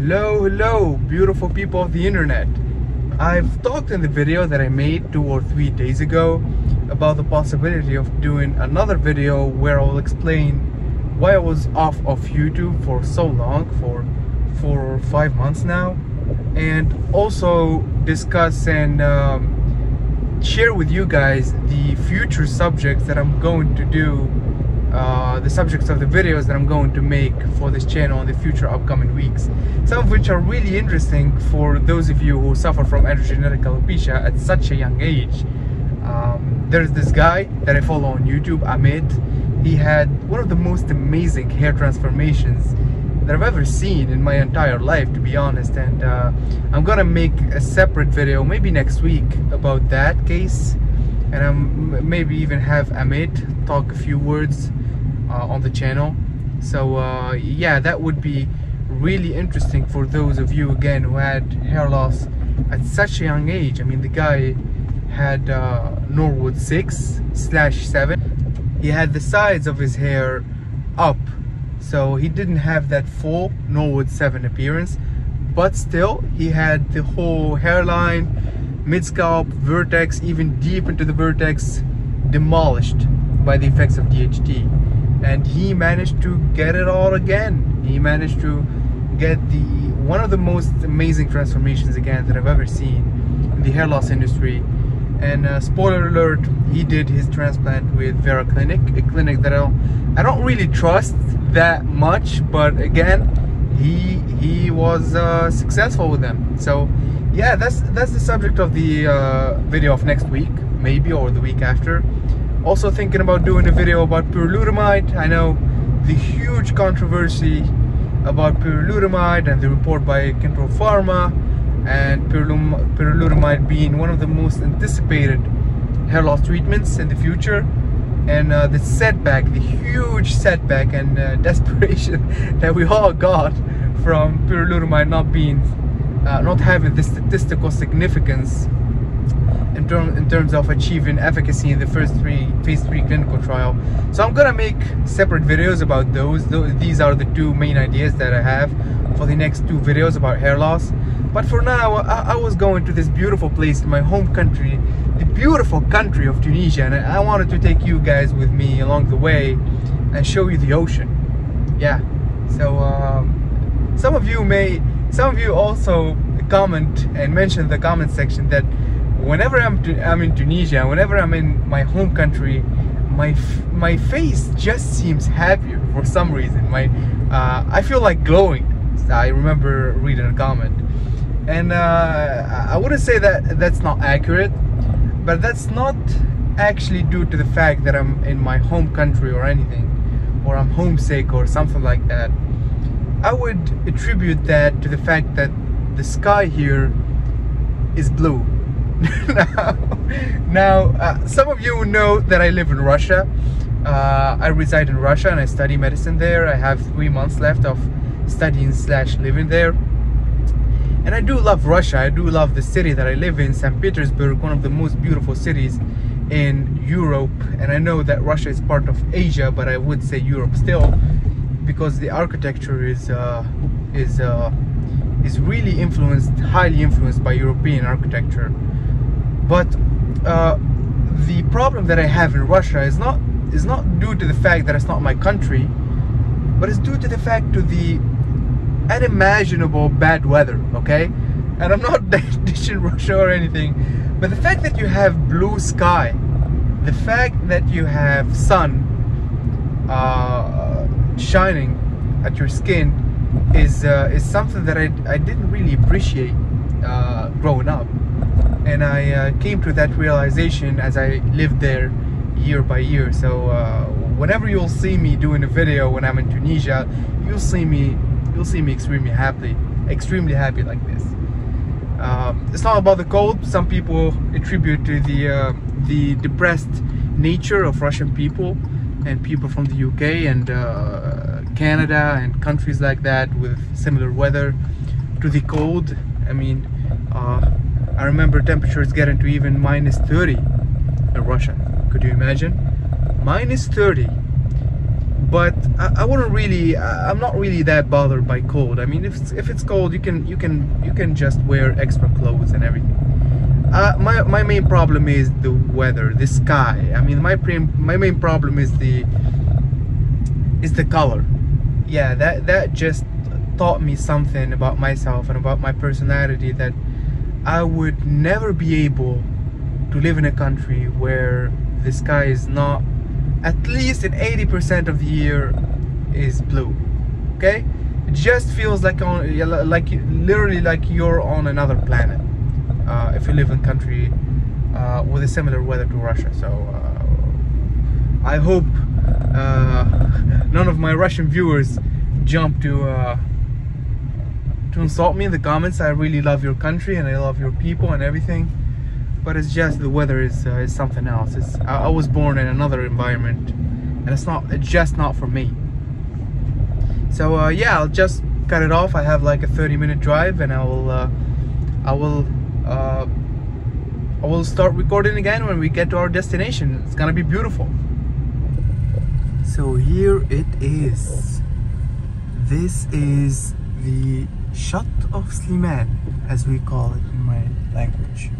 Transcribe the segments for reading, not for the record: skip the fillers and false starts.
Hello, beautiful people of the internet. I've talked in the video that I made 2 or 3 days ago about the possibility of doing another video where I'll explain why I was off of YouTube for so long, for 4 or 5 months now, and also discuss and share with you guys the future subjects that I'm going to do, the subjects of the videos that I'm going to make for this channel in the future upcoming weeks, some of which are really interesting for those of you who suffer from androgenetic alopecia at such a young age. There's this guy that I follow on YouTube, Amit. He had one of the most amazing hair transformations that I've ever seen in my entire life, to be honest, and I'm gonna make a separate video maybe next week about that case, and I'm maybe even have Amit talk a few words on the channel. So yeah, that would be really interesting for those of you again who had hair loss at such a young age. I mean, the guy had Norwood 6/7. He had the sides of his hair up, so he didn't have that full Norwood 7 appearance, but still he had the whole hairline, mid-scalp, vertex, even deep into the vertex, demolished by the effects of DHT. And he managed to get it all again. He managed to get one of the most amazing transformations again that I've ever seen in the hair loss industry. And spoiler alert, he did his transplant with Vera Clinic, a clinic that I don't really trust that much, but again, he was successful with them. So yeah, that's the subject of the video of next week, maybe, or the week after. Also thinking about doing a video about pyrolutamide. I know the huge controversy about pyrolutamide and the report by Control Pharma, and pyrolutamide being one of the most anticipated hair loss treatments in the future, and the setback, the huge setback and desperation that we all got from pyrolutamide not having the statistical significance in terms of achieving efficacy in the first phase 3 clinical trial. So I'm gonna make separate videos about those. These are the 2 main ideas that I have for the next 2 videos about hair loss. But for now, I was going to this beautiful place in my home country, the beautiful country of Tunisia, and I wanted to take you guys with me along the way and show you the ocean. Yeah, so some of you also comment and mention in the comment section that whenever I'm in Tunisia, whenever I'm in my home country, my face just seems happier for some reason. I feel like glowing. I remember reading a comment, and I wouldn't say that that's not accurate, but that's not actually due to the fact that I'm in my home country or anything, or I'm homesick or something like that. I would attribute that to the fact that the sky here is blue. Now, some of you know that I live in Russia. I reside in Russia and I study medicine there. I have 3 months left of studying / living there. And I do love Russia. I do love the city that I live in, St. Petersburg, one of the most beautiful cities in Europe. And I know that Russia is part of Asia, but I would say Europe still, because the architecture is really highly influenced by European architecture. But the problem that I have in Russia is not due to the fact that it's not my country, but it's due to the fact to the unimaginable bad weather, okay? And I'm not dishing Russia or anything, but the fact that you have blue sky, the fact that you have sun shining at your skin is something that I didn't really appreciate growing up. And I came to that realization as I lived there year by year. So whenever you'll see me doing a video when I'm in Tunisia, you'll see me extremely happy like this. It's not about the cold. Some people attribute to the depressed nature of Russian people and people from the UK and Canada and countries like that with similar weather to the cold. I mean, I remember temperatures getting to even -30 in Russia. Could you imagine? -30. but I wouldn't really. I'm not really that bothered by cold. I mean, if it's cold, you can just wear extra clothes and everything. My main problem is the weather, the sky. I mean, my main problem is the color. Yeah, that just taught me something about myself and about my personality, that I would never be able to live in a country where the sky is not, at least in 80% of the year, is blue. Okay, it just feels like literally like you're on another planet if you live in a country with a similar weather to Russia. So I hope none of my Russian viewers jump to insult me in the comments. I really love your country and I love your people and everything, but it's just the weather is something else. I was born in another environment, and it's just not for me. So yeah, I'll just cut it off. I have like a 30-minute drive, and I will start recording again when we get to our destination. It's gonna be beautiful. So here it is. This is the Shot of Sliman, as we call it in my language.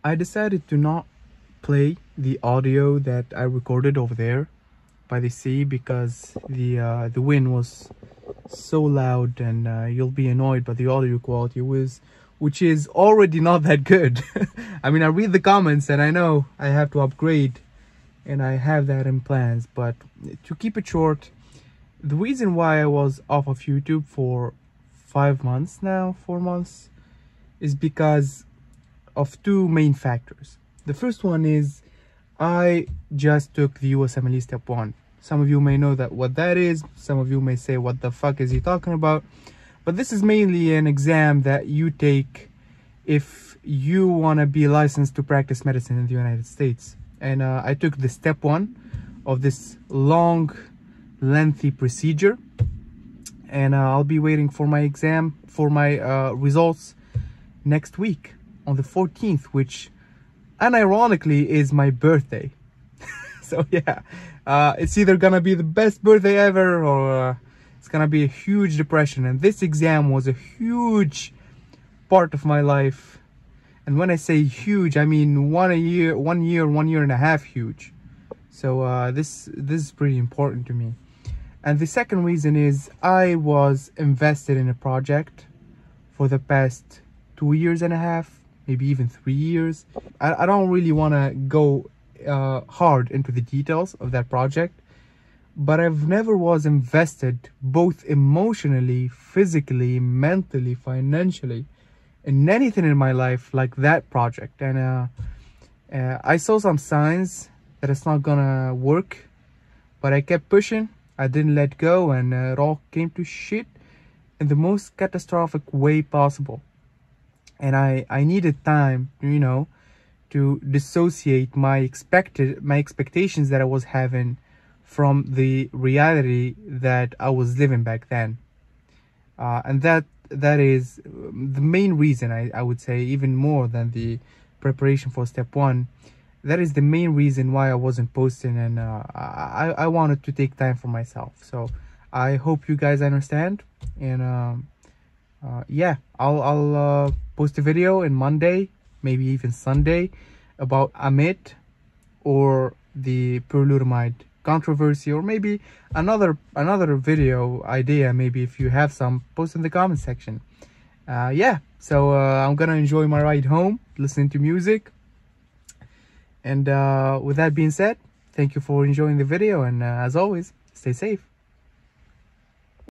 I decided to not play the audio that I recorded over there by the sea because the wind was so loud, and you'll be annoyed by the audio quality, which is already not that good. I mean, I read the comments and I know I have to upgrade, and I have that in plans. But to keep it short, the reason why I was off of YouTube for 5 months now, 4 months, is because of two main factors. The first one is I just took the USMLE Step 1. Some of you may know what that is. Some of you may say, what the fuck is he talking about? But this is mainly an exam that you take if you want to be licensed to practice medicine in the United States. And I took the Step 1 of this long, lengthy procedure. And I'll be waiting for my exam, for my results next week on the 14th, which unironically is my birthday. So yeah, it's either gonna be the best birthday ever, or it's gonna be a huge depression. And this exam was a huge part of my life. And when I say huge, I mean 1 year, 1 year and a half huge. So this is pretty important to me. And the second reason is I was invested in a project for the past 2 years and a half, maybe even 3 years. I don't really want to go hard into the details of that project, but I've never was invested both emotionally, physically, mentally, financially in anything in my life like that project. And I saw some signs that it's not gonna work, but I kept pushing. I didn't let go, and it all came to shit in the most catastrophic way possible. And I needed time, you know, to dissociate my expectations that I was having from the reality that I was living back then. And that is the main reason, I would say, even more than the preparation for Step 1. That is the main reason why I wasn't posting, and I wanted to take time for myself. So I hope you guys understand. And yeah, I'll post a video on Monday, maybe even Sunday, about Amit or the pyrolutamide controversy, or maybe another video idea. Maybe if you have some, post in the comment section. Yeah, so I'm gonna enjoy my ride home, listening to music, And with that being said, thank you for enjoying the video, and as always, stay safe.